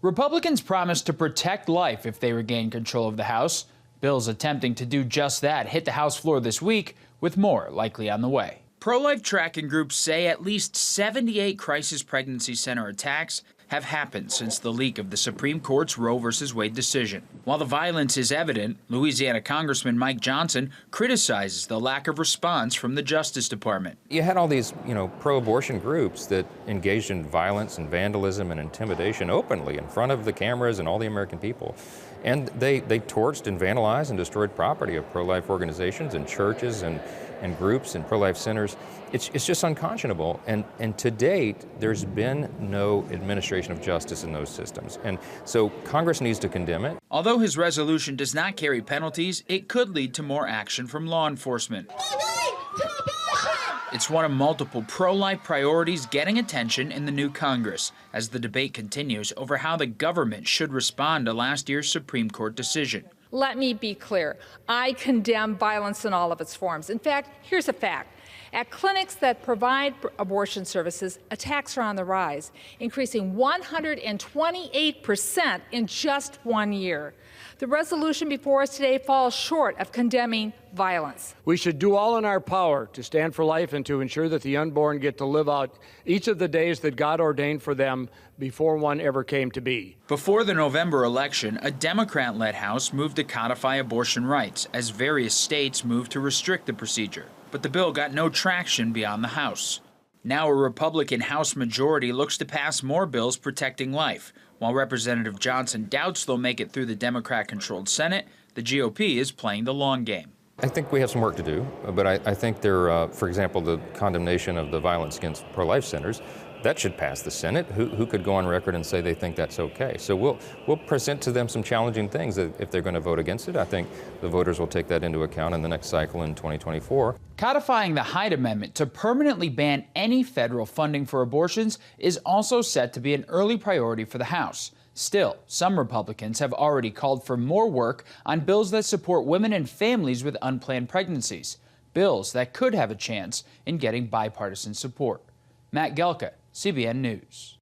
Republicans promised to protect life if they regain control of the House. Bills attempting to do just that hit the House floor this week, with more likely on the way. Pro-life tracking groups say at least 78 crisis pregnancy center attacks have happened since the leak of the Supreme Court's Roe v. Wade decision. While the violence is evident, Louisiana Congressman Mike Johnson criticizes the lack of response from the Justice Department. You had all these, pro-abortion groups that engaged in violence and vandalism and intimidation openly in front of the cameras and all the American people. And they torched and vandalized and destroyed property of pro-life organizations and churches and groups and pro-life centers. It's just unconscionable. And to date, there's been no administration of justice in those systems. And so Congress needs to condemn it. Although his resolution does not carry penalties, it could lead to more action from law enforcement. It's one of multiple pro-life priorities getting attention in the new Congress as the debate continues over how the government should respond to last year's Supreme Court decision. Let me be clear. I condemn violence in all of its forms. In fact, here's a fact. At clinics that provide abortion services, attacks are on the rise, increasing 128% in just 1 year. The resolution before us today falls short of condemning violence. We should do all in our power to stand for life and to ensure that the unborn get to live out each of the days that God ordained for them before one ever came to be. Before the November election, a Democrat-led House moved to codify abortion rights as various states moved to restrict the procedure. But the bill got no traction beyond the House. Now a Republican House majority looks to pass more bills protecting life. While Representative Johnson doubts they'll make it through the Democrat-controlled Senate, the GOP is playing the long game. I think we have some work to do, but I think there, for example, the condemnation of the violence against pro-life centers, that should pass the Senate. Who could go on record and say they think that's okay? So we'll present to them some challenging things. If they're going to vote against it, I think the voters will take that into account in the next cycle in 2024. Codifying the Hyde Amendment to permanently ban any federal funding for abortions is also set to be an early priority for the House. Still, some Republicans have already called for more work on bills that support women and families with unplanned pregnancies, bills that could have a chance in getting bipartisan support. Matt Galka, CBN News.